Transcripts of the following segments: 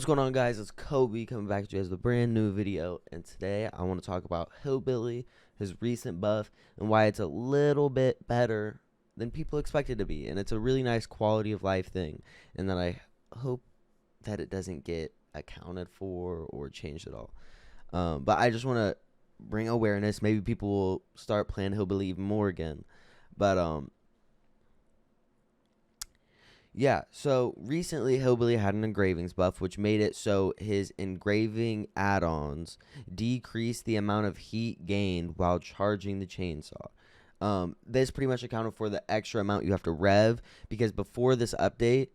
What's going on, guys? It's Kobe coming back to you guys with a brand new video, and today I want to talk about Hillbilly, his recent buff, and why it's a little bit better than people expect it to be, and it's a really nice quality of life thing, and that I hope that it doesn't get accounted for or changed at all. But I just want to bring awareness. Maybe people will start playing Hillbilly even more again. But yeah, so recently Hillbilly had an engravings buff, which made it so his engraving add-ons decrease the amount of heat gained while charging the chainsaw. This pretty much accounted for the extra amount you have to rev, because before this update,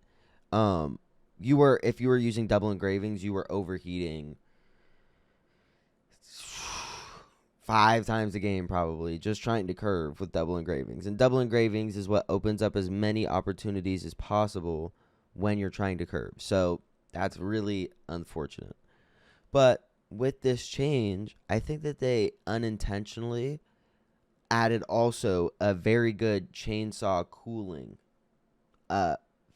if you were using double engravings, you were overheating 5 times a game probably, just trying to curve with double engravings. And double engravings is what opens up as many opportunities as possible when you're trying to curve. So that's really unfortunate. But with this change, I think that they unintentionally added also a very good chainsaw cooling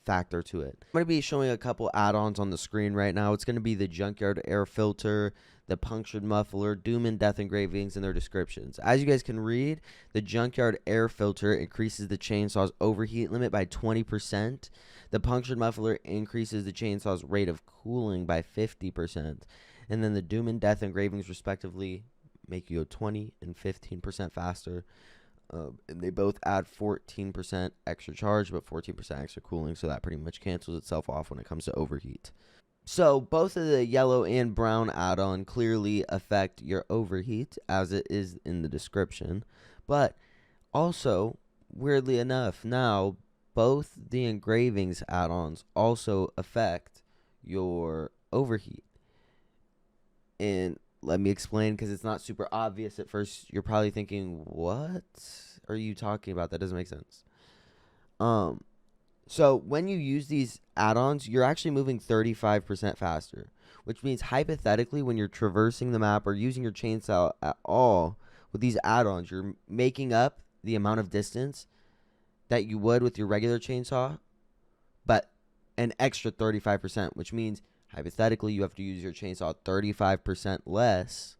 factor to it. I'm going to be showing a couple add-ons on the screen right now. It's going to be the Junkyard Air Filter, the Punctured Muffler, Doom and Death engravings, and their descriptions. As you guys can read, the Junkyard Air Filter increases the chainsaw's overheat limit by 20%. The Punctured Muffler increases the chainsaw's rate of cooling by 50%. And then the Doom and Death engravings, respectively, make you go 20 and 15% faster. And they both add 14% extra charge, but 14% extra cooling, so that pretty much cancels itself off when it comes to overheat. So both of the yellow and brown add-on clearly affect your overheat, as it is in the description. But also, weirdly enough, now both the engravings add-ons also affect your overheat. And let me explain, because it's not super obvious at first. You're probably thinking, what are you talking about? That doesn't make sense. So when you use these add-ons, you're actually moving 35% faster, which means hypothetically when you're traversing the map or using your chainsaw at all with these add-ons, you're making up the amount of distance that you would with your regular chainsaw, but an extra 35%, which means hypothetically you have to use your chainsaw 35% less,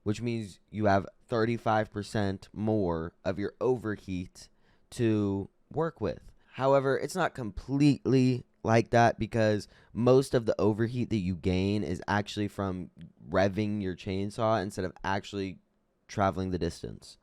which means you have 35% more of your overheat to work with. However, it's not completely like that, because most of the overheat that you gain is actually from revving your chainsaw instead of actually traveling the distance.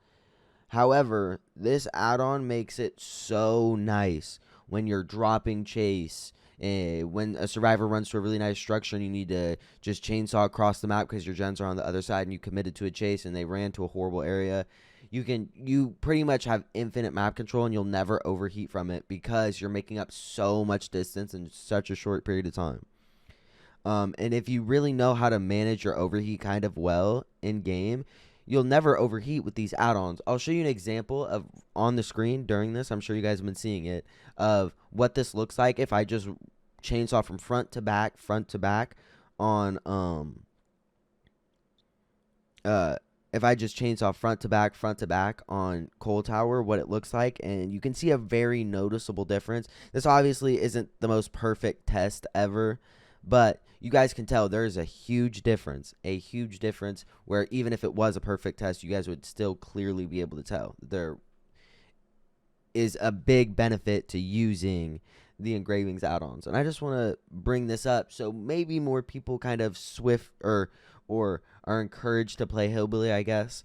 However, this add-on makes it so nice when you're dropping chase, when a survivor runs to a really nice structure and you need to just chainsaw across the map because your gens are on the other side and you committed to a chase and they ran to a horrible area. You pretty much have infinite map control and you'll never overheat from it, because you're making up so much distance in such a short period of time. And if you really know how to manage your overheat kind of well in game, you'll never overheat with these add-ons. I'll show you an example of on the screen during this. I'm sure you guys have been seeing it, of what this looks like if I just chainsaw from front to back on if I just chainsaw front to back on Coal Tower, what it looks like, and you can see a very noticeable difference. This obviously isn't the most perfect test ever, but you guys can tell there is a huge difference, where even if it was a perfect test, you guys would still clearly be able to tell. There is a big benefit to using the engravings add-ons, and I just want to bring this up so maybe more people kind of or are encouraged to play Hillbilly, I guess.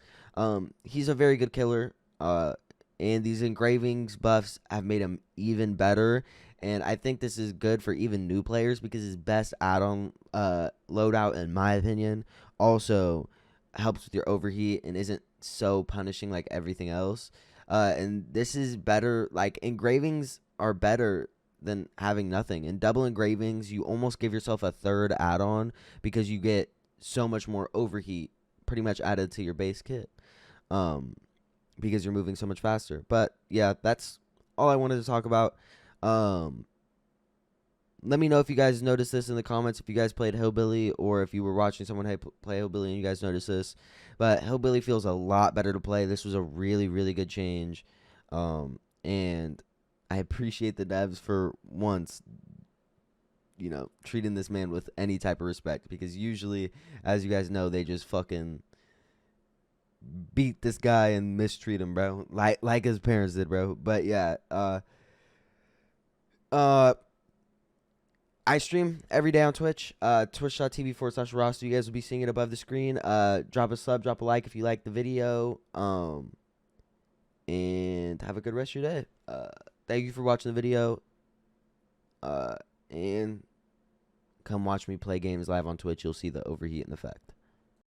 He's a very good killer, and these engravings buffs have made him even better. And I think this is good for even new players, because his best add-on loadout, in my opinion, also helps with your overheat and isn't so punishing like everything else. And this is better. Like, engravings are better than having nothing. In double engravings, you almost give yourself a third add-on, because you get so much more overheat pretty much added to your base kit, because you're moving so much faster. But yeah, that's all I wanted to talk about. Let me know if you guys noticed this in the comments, if you guys played Hillbilly, or if you were watching someone play Hillbilly and you guys noticed this. But Hillbilly feels a lot better to play. This was a really, really good change. And I appreciate the devs for once treating this man with any type of respect, because usually, as you guys know, they just fucking beat this guy and mistreat him, bro. Like his parents did, bro. But yeah, uh I stream every day on Twitch, twitch.tv/Ross. You guys will be seeing it above the screen. Drop a sub, drop a like if you like the video. And have a good rest of your day. Thank you for watching the video. And come watch me play games live on Twitch. You'll see the overheating effect.